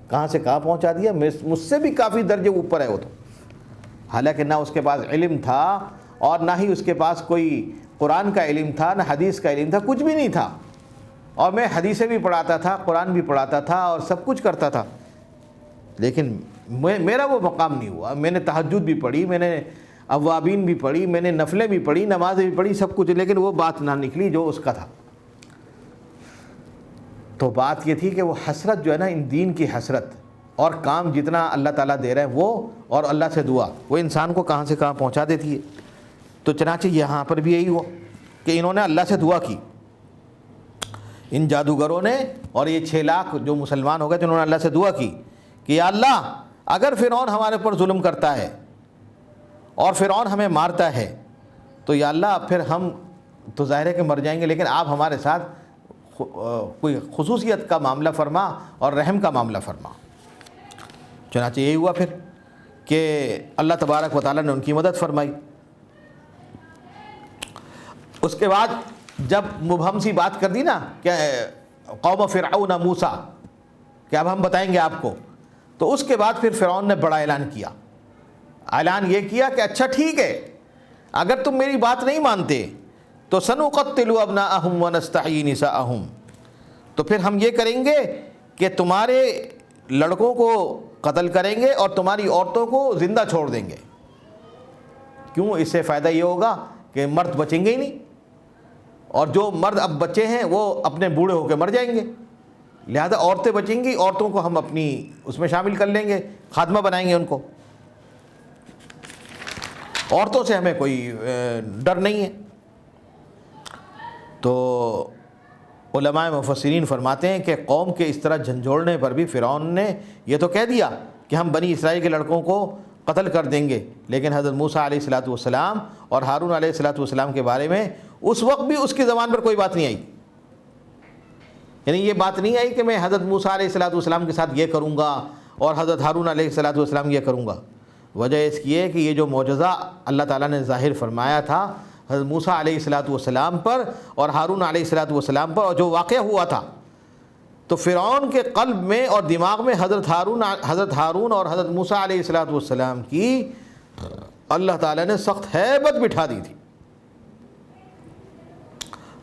Speaker 2: کہاں سے کہاں پہنچا دیا، مجھ سے بھی کافی درجے اوپر ہے وہ تو۔ حالانکہ نہ اس کے پاس علم تھا اور نہ ہی اس کے پاس کوئی قرآن کا علم تھا، نہ حدیث کا علم تھا، کچھ بھی نہیں تھا، اور میں حدیثیں بھی پڑھاتا تھا، قرآن بھی پڑھاتا تھا اور سب کچھ کرتا تھا، لیکن میرا وہ مقام نہیں ہوا۔ میں نے تہجد بھی پڑھی، میں نے اوابین بھی پڑھی، میں نے نفلیں بھی پڑھی، نمازیں بھی پڑھی، سب کچھ، لیکن وہ بات نہ نکلی جو اس کا تھا۔ تو بات یہ تھی کہ وہ حسرت جو ہے نا، ان دین کی حسرت اور کام جتنا اللہ تعالیٰ دے رہے ہیں وہ، اور اللہ سے دعا، وہ انسان کو کہاں سے کہاں پہنچا دیتی ہے۔ تو چنانچہ یہاں پر بھی یہی ہوا کہ انہوں نے اللہ سے دعا کی، ان جادوگروں نے اور یہ 6 لاکھ جو مسلمان ہو گئے تو انہوں نے اللہ سے دعا کی کہ یا اللہ اگر فرعون ہمارے پر ظلم کرتا ہے اور فرعون ہمیں مارتا ہے تو یا اللہ پھر ہم تو ظاہر ہے کہ مر جائیں گے، لیکن آپ ہمارے ساتھ کوئی خصوصیت کا معاملہ فرما اور رحم کا معاملہ فرما۔ چنانچہ یہی ہوا پھر کہ اللہ تبارک و تعالیٰ نے ان کی مدد فرمائی۔ اس کے بعد جب مبہم سی بات کر دی نا کہ قوم فرعون موسیٰ کہ اب ہم بتائیں گے آپ کو، تو اس کے بعد پھر فرعون نے بڑا اعلان کیا۔ اعلان یہ کیا کہ اچھا ٹھیک ہے، اگر تم میری بات نہیں مانتے تو سنقتل ابناءہم ونستحیی نساءہم، تو پھر ہم یہ کریں گے کہ تمہارے لڑکوں کو قتل کریں گے اور تمہاری عورتوں کو زندہ چھوڑ دیں گے۔ کیوں؟ اس سے فائدہ یہ ہوگا کہ مرد بچیں گے ہی نہیں، اور جو مرد اب بچے ہیں وہ اپنے بوڑھے ہو کے مر جائیں گے، لہذا عورتیں بچیں گی، عورتوں کو ہم اپنی اس میں شامل کر لیں گے، خادمہ بنائیں گے ان کو، عورتوں سے ہمیں کوئی ڈر نہیں ہے۔ تو علماء مفسرین فرماتے ہیں کہ قوم کے اس طرح جھنجھوڑنے پر بھی فرعون نے یہ تو کہہ دیا کہ ہم بنی اسرائیل کے لڑکوں کو قتل کر دیں گے، لیکن حضرت موسیٰ علیہ الصلوۃ والسلام اور ہارون علیہ الصلوۃ والسلام کے بارے میں اس وقت بھی اس کی زبان پر کوئی بات نہیں آئی، یعنی یہ بات نہیں آئی کہ میں حضرت موسیٰ علیہ الصلوۃ والسلام کے ساتھ یہ کروں گا اور حضرت ہارون علیہ الصلوۃ والسلام یہ کروں گا۔ وجہ اس کی ہے کہ یہ جو معجزہ اللہ تعالیٰ نے ظاہر فرمایا تھا حضرت موسیٰ علیہ الصلوۃ والسلام پر اور ہارون علیہ الصلوۃ والسلام پر، اور جو واقعہ ہوا تھا، تو فرعون کے قلب میں اور دماغ میں حضرت ہارون اور حضرت موسیٰ علیہ الصلوۃ والسلام کی اللہ تعالیٰ نے سخت ہیبت بٹھا دی تھی۔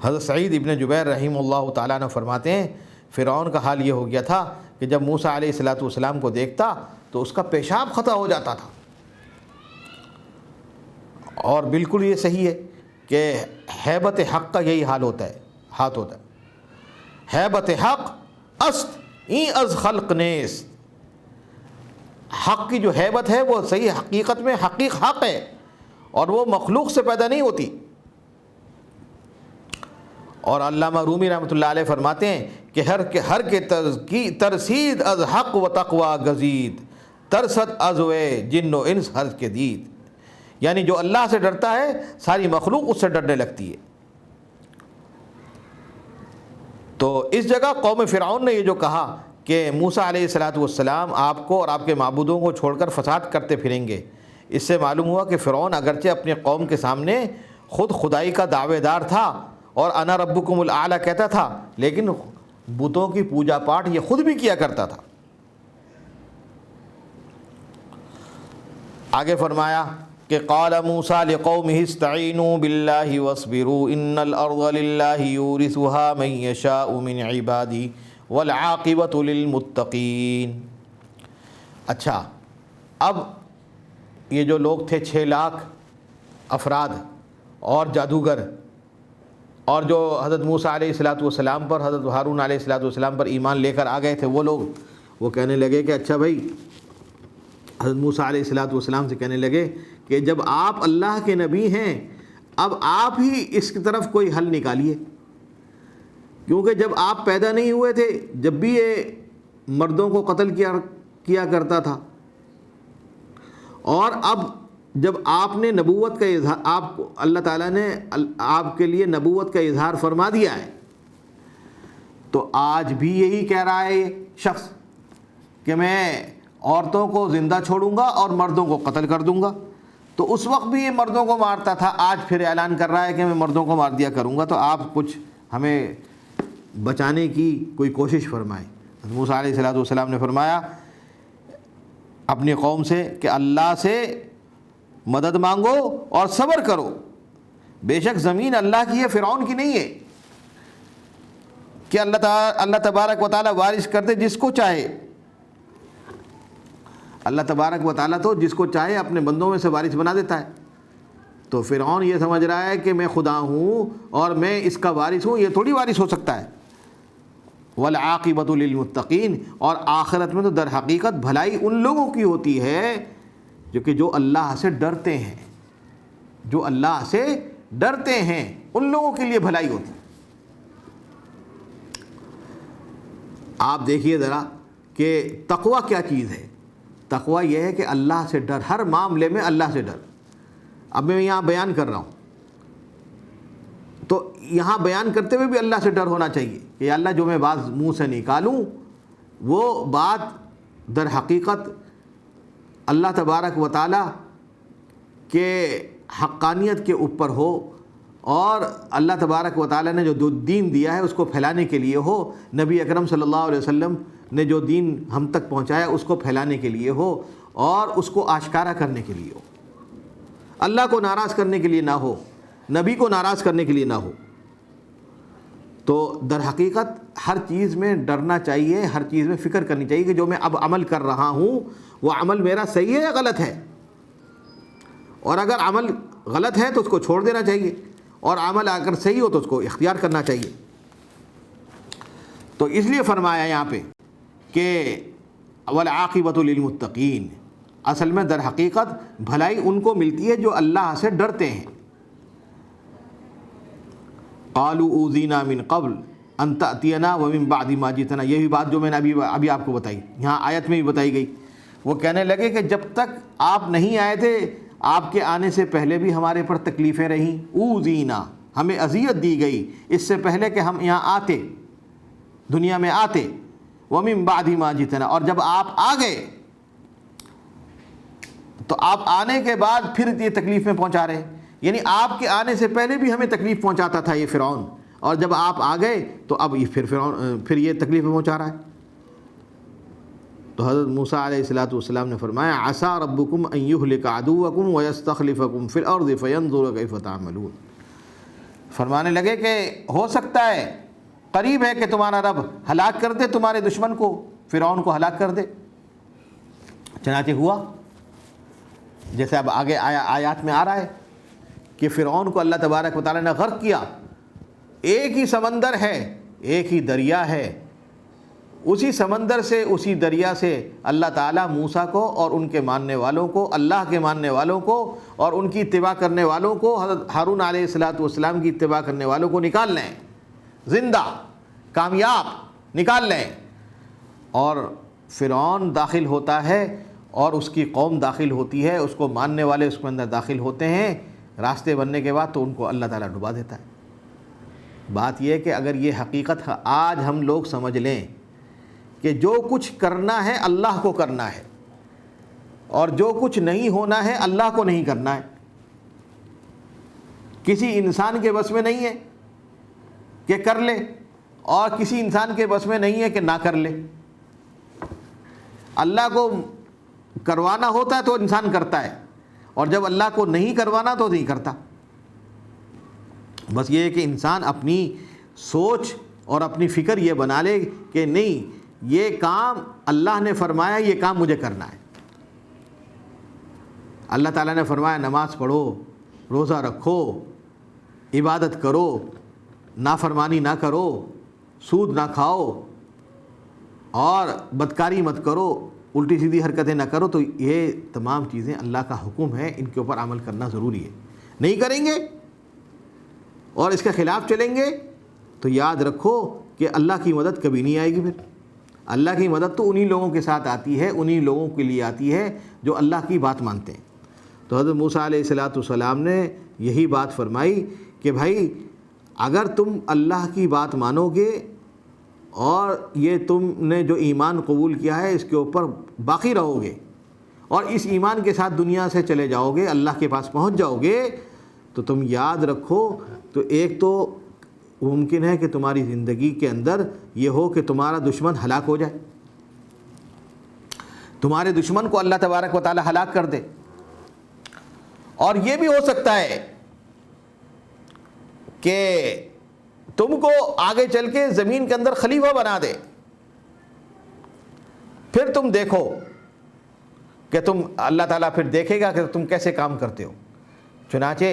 Speaker 2: حضرت سعید ابن جبیر رحمہ اللہ تعالیٰ نے فرماتے ہیں فرعون کا حال یہ ہو گیا تھا کہ جب موسیٰ علیہ الصلوۃ والسلام کو دیکھتا تو اس کا پیشاب خطا ہو جاتا تھا، اور بالکل یہ صحیح ہے کہ ہیبت حق کا یہی حال ہوتا ہے، ہاتھ ہوتا ہے، ہیبت حق است این از خلق نیست، حق کی جو ہیبت ہے وہ صحیح حقیقت میں حق ہے، اور وہ مخلوق سے پیدا نہیں ہوتی۔ اور علامہ رومی رحمۃ اللہ علیہ فرماتے ہیں کہ ہر کے ترسید از حق و تقوی گزید، ترسد از وے جن و انس ہر کے دید، یعنی جو اللہ سے ڈرتا ہے ساری مخلوق اس سے ڈرنے لگتی ہے۔ تو اس جگہ قوم فرعون نے یہ جو کہا کہ موسیٰ علیہ الصلاۃ والسلام آپ کو اور آپ کے معبودوں کو چھوڑ کر فساد کرتے پھریں گے، اس سے معلوم ہوا کہ فرعون اگرچہ اپنے قوم کے سامنے خود خدائی کا دعوے دار تھا اور انا ربکم الاعلی کہتا تھا، لیکن بتوں کی پوجا پاٹ یہ خود بھی کیا کرتا تھا۔ آگے فرمایا کہ قال موسیٰ لقومہ استعینوا باللہ واصبروا ان الارض للہ یورثها من یشاء من عبادہ والعاقبۃ للمتقین۔ اچھا، اب یہ جو لوگ تھے 6 لاکھ افراد اور جادوگر، اور جو حضرت موسیٰ علیہ الصلاۃ والسلام پر، حضرت ہارون علیہ الصلاۃ والسلام پر ایمان لے کر آ گئے تھے، وہ لوگ وہ کہنے لگے کہ اچھا بھائی، حضرت موسیٰ علیہ الصلاۃ والسلام سے کہنے لگے کہ جب آپ اللہ کے نبی ہیں اب آپ ہی اس کی طرف کوئی حل نکالیے، کیونکہ جب آپ پیدا نہیں ہوئے تھے جب بھی یہ مردوں کو قتل کیا کرتا تھا، اور اب جب آپ نے نبوت کا اظہار، اللہ تعالیٰ نے آپ کے لیے نبوت کا اظہار فرما دیا ہے، تو آج بھی یہی کہہ رہا ہے یہ شخص کہ میں عورتوں کو زندہ چھوڑوں گا اور مردوں کو قتل کر دوں گا۔ تو اس وقت بھی یہ مردوں کو مارتا تھا، آج پھر اعلان کر رہا ہے کہ میں مردوں کو مار دیا کروں گا۔ تو آپ کچھ ہمیں بچانے کی کوئی کوشش فرمائیں۔ موسیٰ علیہ الصلوۃ والسلام نے فرمایا اپنی قوم سے کہ اللہ سے مدد مانگو اور صبر کرو، بے شک زمین اللہ کی ہے، فرعون کی نہیں ہے، کہ اللہ تبارک و تعالیٰ وارث کر دے جس کو چاہے۔ اللہ تبارک و تعالیٰ تو جس کو چاہے اپنے بندوں میں سے وارث بنا دیتا ہے۔ تو فرعون یہ سمجھ رہا ہے کہ میں خدا ہوں اور میں اس کا وارث ہوں، یہ تھوڑی وارث ہو سکتا ہے۔ والعاقبۃ للمتقین، اور آخرت میں تو در حقیقت بھلائی ان لوگوں کی ہوتی ہے جو اللہ سے ڈرتے ہیں، جو اللہ سے ڈرتے ہیں، ان لوگوں کے لیے بھلائی ہوتی ہے۔ آپ دیکھیے ذرا کہ تقویٰ کیا چیز ہے۔ تقویٰ یہ ہے کہ اللہ سے ڈر، ہر معاملے میں اللہ سے ڈر۔ اب میں یہاں بیان کر رہا ہوں تو یہاں بیان کرتے ہوئے بھی اللہ سے ڈر ہونا چاہیے کہ اللہ جو میں بات منہ سے نکالوں وہ بات در حقیقت اللہ تبارک و تعالیٰ کے حقانیت کے اوپر ہو، اور اللہ تبارک و تعالیٰ نے جو دین دیا ہے اس کو پھیلانے کے لیے ہو، نبی اکرم صلی اللہ علیہ وسلم نے جو دین ہم تک پہنچایا اس کو پھیلانے کے لیے ہو، اور اس کو آشکارا کرنے کے لیے ہو، اللہ کو ناراض کرنے کے لیے نہ ہو، نبی کو ناراض کرنے کے لیے نہ ہو۔ تو در حقیقت ہر چیز میں ڈرنا چاہیے، ہر چیز میں فکر کرنی چاہیے کہ جو میں اب عمل کر رہا ہوں وہ عمل میرا صحیح ہے یا غلط ہے، اور اگر عمل غلط ہے تو اس کو چھوڑ دینا چاہیے، اور عمل اگر صحیح ہو تو اس کو اختیار کرنا چاہیے۔ تو اس لیے فرمایا یہاں پہ کہ والعاقبۃ للمتقین، اصل میں در حقیقت بھلائی ان کو ملتی ہے جو اللہ سے ڈرتے ہیں۔ قالوا اوذینا من قبل ان تأتینا ومن بعد ما جئتنا، یہ بھی بات جو میں نے ابھی آپ کو بتائی، یہاں آیت میں بھی بتائی گئی۔ وہ کہنے لگے کہ جب تک آپ نہیں آئے تھے، آپ کے آنے سے پہلے بھی ہمارے پر تکلیفیں رہیں، اوذینا، ہمیں اذیت دی گئی اس سے پہلے کہ ہم یہاں آتے، دنیا میں آتے، ومن بعد ما جئتنا، اور جب آپ آ گئے تو آپ آنے کے بعد پھر یہ تکلیف میں پہنچا رہے ہیں، یعنی آپ کے آنے سے پہلے بھی ہمیں تکلیف پہنچاتا تھا یہ فرعون، اور جب آپ آ گئے تو اب یہ پھر یہ تکلیف میں پہنچا رہا ہے۔ تو حضرت موسیٰ علیہ الصلاۃ والسلام نے فرمایا عسیٰ ربکم ان یہلک عدوکم ویستخلفکم فی الارض فینظر کیف تعملون، فرمانے لگے کہ ہو سکتا ہے، قریب ہے کہ تمہارا رب ہلاک کر دے تمہارے دشمن کو، فرعون کو ہلاک کر دے۔ چنانچہ ہوا جیسے اب آگے آیات میں آ رہا ہے کہ فرعون کو اللہ تبارک و تعالیٰ نے غرق کیا، ایک ہی سمندر ہے، ایک ہی دریا ہے، اسی سمندر سے، اسی دریا سے اللہ تعالیٰ موسیٰ کو اور ان کے ماننے والوں کو، اللہ کے ماننے والوں کو اور ان کی اتباع کرنے والوں کو، حضرت ہارون علیہ السلام کی اتباع کرنے والوں کو نکال لیں، زندہ کامیاب نکال لیں۔ اور فرعون داخل ہوتا ہے اور اس کی قوم داخل ہوتی ہے، اس کو ماننے والے اس کے اندر داخل ہوتے ہیں، راستے بننے کے بعد تو ان کو اللہ تعالیٰ ڈبا دیتا ہے۔ بات یہ ہے کہ اگر یہ حقیقت آج ہم لوگ سمجھ لیں کہ جو کچھ کرنا ہے اللہ کو کرنا ہے اور جو کچھ نہیں ہونا ہے اللہ کو نہیں کرنا ہے، کسی انسان کے بس میں نہیں ہے کہ کر لے اور کسی انسان کے بس میں نہیں ہے کہ نہ کر لے۔ اللہ کو کروانا ہوتا ہے تو انسان کرتا ہے، اور جب اللہ کو نہیں کروانا تو نہیں کرتا۔ بس یہ ہے کہ انسان اپنی سوچ اور اپنی فکر یہ بنا لے کہ نہیں، یہ کام اللہ نے فرمایا، یہ کام مجھے کرنا ہے۔ اللہ تعالیٰ نے فرمایا نماز پڑھو، روزہ رکھو، عبادت کرو، نافرمانی نہ کرو، سود نہ کھاؤ اور بدکاری مت کرو، الٹی سیدھی حرکتیں نہ کرو۔ تو یہ تمام چیزیں اللہ کا حکم ہے، ان کے اوپر عمل کرنا ضروری ہے۔ نہیں کریں گے اور اس کے خلاف چلیں گے تو یاد رکھو کہ اللہ کی مدد کبھی نہیں آئے گی۔ پھر اللہ کی مدد تو انہی لوگوں کے ساتھ آتی ہے، انہی لوگوں کے لیے آتی ہے جو اللہ کی بات مانتے ہیں۔ تو حضرت موسیٰ علیہ السلام نے یہی بات فرمائی کہ بھائی اگر تم اللہ کی بات مانو گے اور یہ تم نے جو ایمان قبول کیا ہے اس کے اوپر باقی رہو گے اور اس ایمان کے ساتھ دنیا سے چلے جاؤ گے، اللہ کے پاس پہنچ جاؤ گے، تو تم یاد رکھو تو ایک تو ممکن ہے کہ تمہاری زندگی کے اندر یہ ہو کہ تمہارا دشمن ہلاک ہو جائے، تمہارے دشمن کو اللہ تبارک و تعالی ہلاک کر دے، اور یہ بھی ہو سکتا ہے کہ تم کو آگے چل کے زمین کے اندر خلیفہ بنا دے۔ پھر تم دیکھو کہ تم، اللہ تعالیٰ پھر دیکھے گا کہ تم کیسے کام کرتے ہو۔ چنانچہ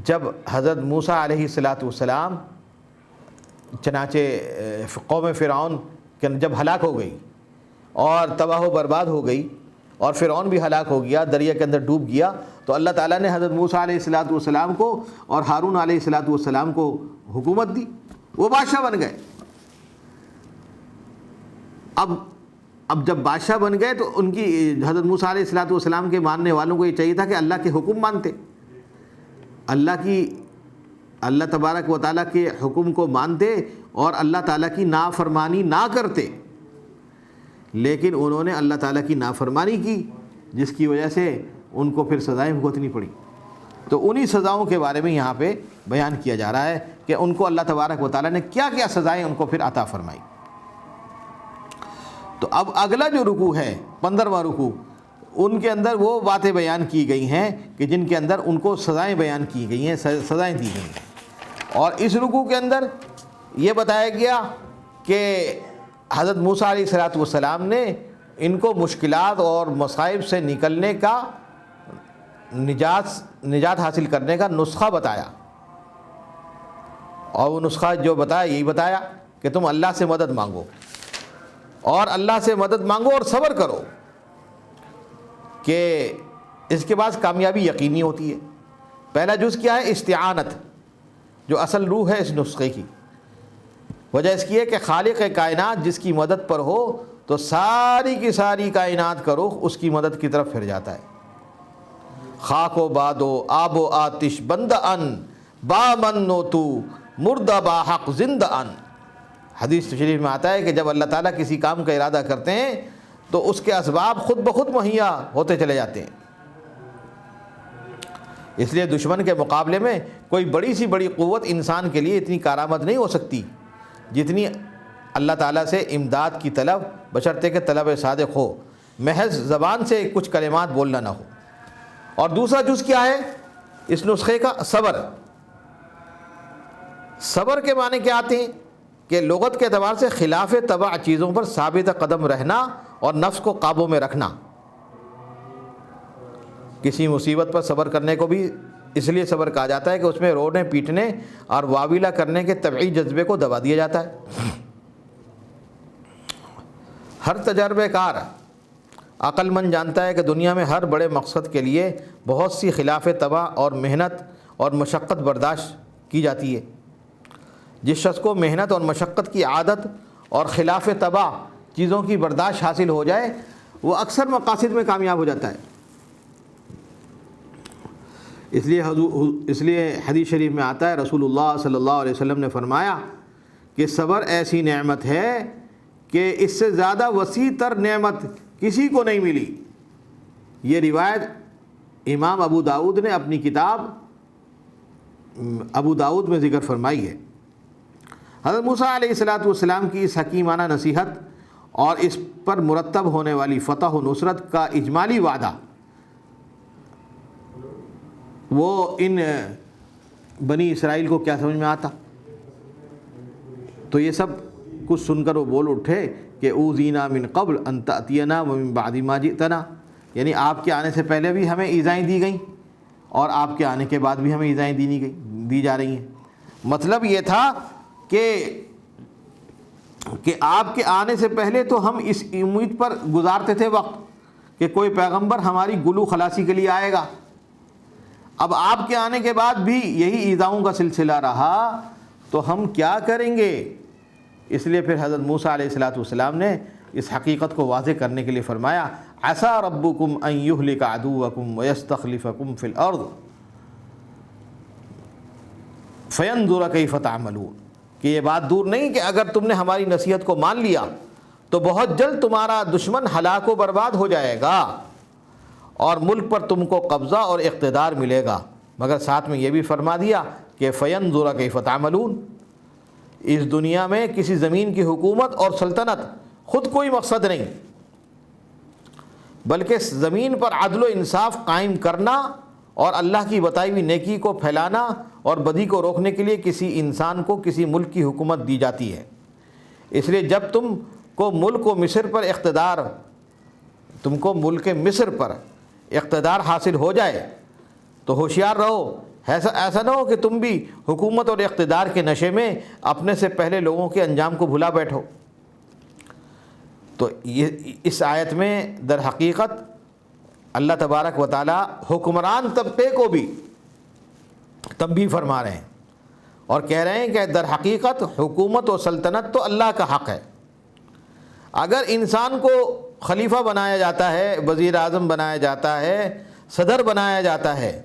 Speaker 2: جب حضرت موسیٰ علیہ السلام چنانچہ قوم فرعون جب ہلاک ہو گئی اور تباہ و برباد ہو گئی اور فرعون بھی ہلاک ہو گیا، دریا کے اندر ڈوب گیا، تو اللہ تعالیٰ نے حضرت موسیٰ علیہ السلام کو اور ہارون علیہ السلام کو حکومت دی، وہ بادشاہ بن گئے۔ اب جب بادشاہ بن گئے تو ان کی حضرت موسیٰ علیہ السلام کے ماننے والوں کو یہ چاہیے تھا کہ اللہ کے حکم مانتے، اللہ تبارک و تعالیٰ کے حکم کو مانتے اور اللہ تعالیٰ کی نافرمانی نہ کرتے، لیکن انہوں نے اللہ تعالیٰ کی نافرمانی کی، جس کی وجہ سے ان کو پھر سزائیں بھگتنی پڑی۔ تو انہی سزاؤں کے بارے میں یہاں پہ بیان کیا جا رہا ہے کہ ان کو اللہ تبارک و تعالیٰ نے کیا کیا سزائیں ان کو پھر عطا فرمائی۔ تو اب اگلا جو رکوع ہے 15واں رکوع، ان کے اندر وہ باتیں بیان کی گئی ہیں کہ جن کے اندر ان کو سزائیں بیان کی گئی ہیں، سزائیں دی گئی ہیں۔ اور اس رکوع کے اندر یہ بتایا گیا کہ حضرت موسیٰ علیہ السلام نے ان کو مشکلات اور مصائب سے نکلنے کا، نجات حاصل کرنے کا نسخہ بتایا، اور وہ نسخہ جو بتایا یہی بتایا کہ تم اللہ سے مدد مانگو اور اللہ سے مدد مانگو اور صبر کرو کہ اس کے بعد کامیابی یقینی ہوتی ہے۔ پہلا جز کیا ہے؟ استعانت، جو اصل روح ہے اس نسخے کی۔ وجہ اس کی ہے کہ خالق کائنات جس کی مدد پر ہو تو ساری کی ساری کائنات کا رخ اس کی مدد کی طرف پھر جاتا ہے۔ خاک و باد و آب و آتش بندہ ان، با من و تو مردہ با حق زندہ ان۔ حدیث شریف میں آتا ہے کہ جب اللہ تعالیٰ کسی کام کا ارادہ کرتے ہیں تو اس کے اسباب خود بخود مہیا ہوتے چلے جاتے ہیں۔ اس لیے دشمن کے مقابلے میں کوئی بڑی سی بڑی قوت انسان کے لیے اتنی کارآمد نہیں ہو سکتی جتنی اللہ تعالیٰ سے امداد کی طلب، بشرطے کہ طلب صادق ہو، محض زبان سے کچھ کلمات بولنا نہ ہو۔ اور دوسرا جز کیا ہے اس نسخے کا؟ صبر۔ صبر کے معنی کیا آتے ہیں کہ لغت کے اعتبار سے خلاف طبع چیزوں پر ثابت قدم رہنا اور نفس کو قابو میں رکھنا۔ کسی مصیبت پر صبر کرنے کو بھی اس لیے صبر کہا جاتا ہے کہ اس میں رونے پیٹنے اور واویلا کرنے کے طبعی جذبے کو دبا دیا جاتا ہے۔ ہر تجربے کار عقل مند جانتا ہے کہ دنیا میں ہر بڑے مقصد کے لیے بہت سی خلاف طبع اور محنت اور مشقت برداشت کی جاتی ہے۔ جس شخص کو محنت اور مشقت کی عادت اور خلاف طبع چیزوں کی برداشت حاصل ہو جائے وہ اکثر مقاصد میں کامیاب ہو جاتا ہے۔ اس لیے حدیث شریف میں آتا ہے، رسول اللہ صلی اللہ علیہ وسلم نے فرمایا کہ صبر ایسی نعمت ہے کہ اس سے زیادہ وسیع تر نعمت کسی کو نہیں ملی۔ یہ روایت امام ابو داؤد نے اپنی کتاب ابو داؤد میں ذکر فرمائی ہے۔ حضرت موسیٰ علیہ السلام کی اس حکیمانہ نصیحت اور اس پر مرتب ہونے والی فتح و نصرت کا اجمالی وعدہ وہ ان بنی اسرائیل کو کیا سمجھ میں آتا؟ تو یہ سب کچھ سن کر وہ بول اٹھے کہ اوذینا من قبل ان تأتینا ومن بعد ما جئتنا، یعنی آپ کے آنے سے پہلے بھی ہمیں ایذائیں دی گئیں اور آپ کے آنے کے بعد بھی ہمیں ایذائیں دی جا رہی ہیں۔ مطلب یہ تھا کہ آپ کے آنے سے پہلے تو ہم اس امید پر گزارتے تھے وقت کہ کوئی پیغمبر ہماری گلو خلاصی کے لیے آئے گا۔ اب آپ کے آنے کے بعد بھی یہی ایذاؤں کا سلسلہ رہا تو ہم کیا کریں گے؟ اس لیے پھر حضرت موسیٰ علیہ السلام نے اس حقیقت کو واضح کرنے کے لیے فرمایا، عسیٰ ربکم ان یہلک عدوکم ویستخلفکم فی الارض فینظر کیف تعملون، کہ یہ بات دور نہیں کہ اگر تم نے ہماری نصیحت کو مان لیا تو بہت جلد تمہارا دشمن ہلاک و برباد ہو جائے گا اور ملک پر تم کو قبضہ اور اقتدار ملے گا، مگر ساتھ میں یہ بھی فرما دیا کہ فینظر کیف تعملون، اس دنیا میں کسی زمین کی حکومت اور سلطنت خود کوئی مقصد نہیں، بلکہ زمین پر عدل و انصاف قائم کرنا اور اللہ کی بتائی ہوئی نیکی کو پھیلانا اور بدی کو روکنے کے لیے کسی انسان کو کسی ملک کی حکومت دی جاتی ہے۔ اس لیے جب تم کو ملک مصر پر اقتدار حاصل ہو جائے تو ہوشیار رہو، ایسا نہ ہو کہ تم بھی حکومت اور اقتدار کے نشے میں اپنے سے پہلے لوگوں کے انجام کو بھلا بیٹھو۔ تو اس آیت میں در حقیقت اللہ تبارک و تعالی حکمران طبقے کو بھی تنبیہ فرما رہے ہیں اور کہہ رہے ہیں کہ در حقیقت حکومت و سلطنت تو اللہ کا حق ہے۔ اگر انسان کو خلیفہ بنایا جاتا ہے، وزیر اعظم بنایا جاتا ہے، صدر بنایا جاتا ہے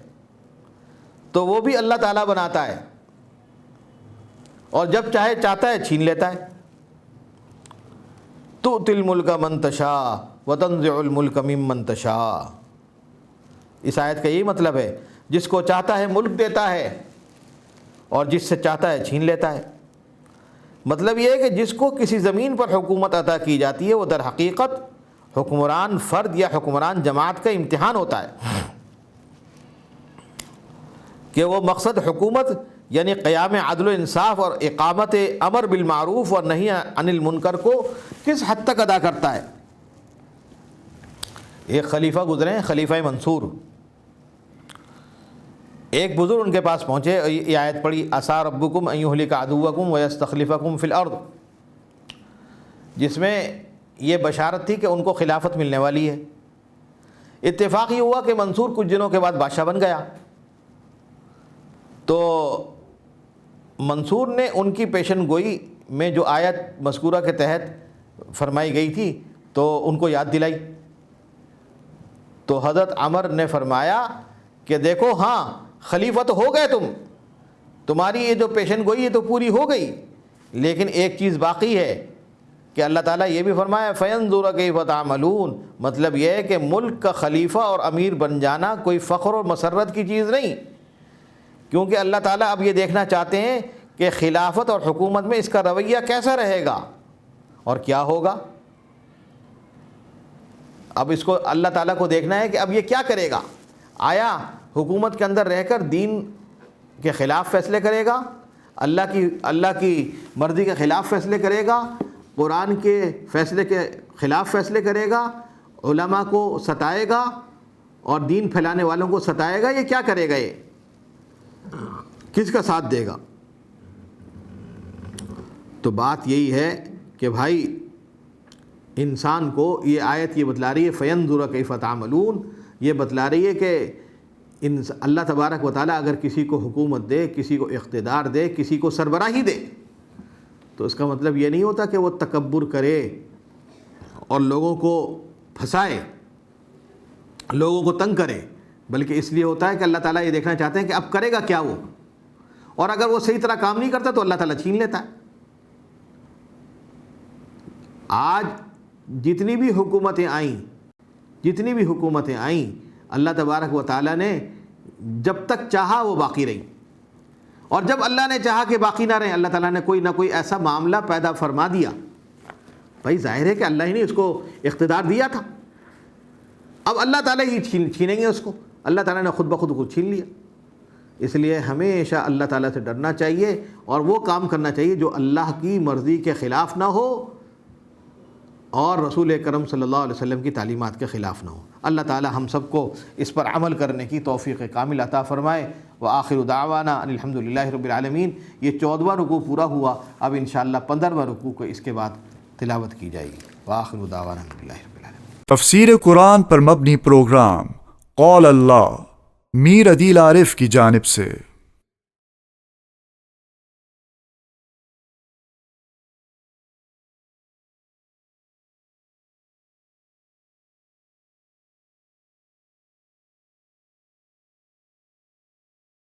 Speaker 2: تو وہ بھی اللہ تعالیٰ بناتا ہے اور جب چاہتا ہے چھین لیتا ہے۔ تؤتی الملک من تشاء وتنزع الملک ممن تشاء، اس آیت کا یہی مطلب ہے، جس کو چاہتا ہے ملک دیتا ہے اور جس سے چاہتا ہے چھین لیتا ہے۔ مطلب یہ ہے کہ جس کو کسی زمین پر حکومت عطا کی جاتی ہے وہ در حقیقت حکمران فرد یا حکمران جماعت کا امتحان ہوتا ہے کہ وہ مقصد حکومت یعنی قیام عدل و انصاف اور اقامت امر بالمعروف اور نہی عن المنکر کو کس حد تک ادا کرتا ہے۔ ایک خلیفہ گزرے ہیں، خلیفہ منصور، ایک بزرگ ان کے پاس پہنچے، یہ آیت پڑھی، عسیٰ ربکم ان یہلک عدوکم ویستخلفکم فی الارض، جس میں یہ بشارت تھی کہ ان کو خلافت ملنے والی ہے۔ اتفاق یہ ہوا کہ منصور کچھ دنوں کے بعد بادشاہ بن گیا، تو منصور نے ان کی پیشن گوئی میں جو آیت مذکورہ کے تحت فرمائی گئی تھی تو ان کو یاد دلائی۔ تو حضرت عمر نے فرمایا کہ دیکھو ہاں خلیفہ تو ہو گئے تمہاری یہ جو پیشن گوئی ہے تو پوری ہو گئی، لیکن ایک چیز باقی ہے کہ اللہ تعالیٰ یہ بھی فرمایا فَيَنْظُرَ كَيْفَ تَعْمَلُونَ، مطلب یہ ہے کہ ملک کا خلیفہ اور امیر بن جانا کوئی فخر اور مسرت کی چیز نہیں، کیونکہ اللہ تعالیٰ اب یہ دیکھنا چاہتے ہیں کہ خلافت اور حکومت میں اس کا رویہ کیسا رہے گا اور کیا ہوگا۔ اب اس کو اللہ تعالیٰ کو دیکھنا ہے کہ اب یہ کیا کرے گا، آیا حکومت کے اندر رہ کر دین کے خلاف فیصلے کرے گا، اللہ کی مرضی کے خلاف فیصلے کرے گا، قرآن کے فیصلے کے خلاف فیصلے کرے گا، علماء کو ستائے گا اور دین پھیلانے والوں کو ستائے گا، یہ کیا کرے گا، یہ کس کا ساتھ دے گا۔ تو بات یہی ہے کہ بھائی انسان کو یہ آیت یہ بتلا رہی ہے فینظر کیف تعملون، یہ بتلا رہی ہے کہ اللہ تبارک و تعالیٰ اگر کسی کو حکومت دے، کسی کو اقتدار دے، کسی کو سربراہی دے، تو اس کا مطلب یہ نہیں ہوتا کہ وہ تکبر کرے اور لوگوں کو پھنسائے، لوگوں کو تنگ کرے، بلکہ اس لیے ہوتا ہے کہ اللہ تعالیٰ یہ دیکھنا چاہتے ہیں کہ اب کرے گا کیا وہ، اور اگر وہ صحیح طرح کام نہیں کرتا تو اللہ تعالیٰ چھین لیتا ہے۔ آج جتنی بھی حکومتیں آئیں اللہ تبارک و تعالیٰ نے جب تک چاہا وہ باقی رہی، اور جب اللہ نے چاہا کہ باقی نہ رہیں، اللہ تعالیٰ نے کوئی نہ کوئی ایسا معاملہ پیدا فرما دیا۔ بھائی ظاہر ہے کہ اللہ ہی نے اس کو اقتدار دیا تھا، اب اللہ تعالیٰ ہی چھینیں گے اس کو، اللہ تعالیٰ نے خود بخود چھین لیا۔ اس لیے ہمیشہ اللہ تعالیٰ سے ڈرنا چاہیے اور وہ کام کرنا چاہیے جو اللہ کی مرضی کے خلاف نہ ہو اور رسول اکرم صلی اللہ علیہ وسلم کی تعلیمات کے خلاف نہ ہو۔ اللہ تعالیٰ ہم سب کو اس پر عمل کرنے کی توفیق کامل عطا فرمائے۔ وآخر دعوانا ان الحمدللہ رب العالمین۔ یہ 14واں رکوع پورا ہوا، اب انشاءاللہ 15واں رکوع کو اس کے بعد تلاوت کی جائے گی۔ وآخر دعوانا الحمدللہ رب العالمین۔
Speaker 1: تفسیر قرآن پر مبنی پروگرام قول اللہ میر عدیل عارف کی جانب سے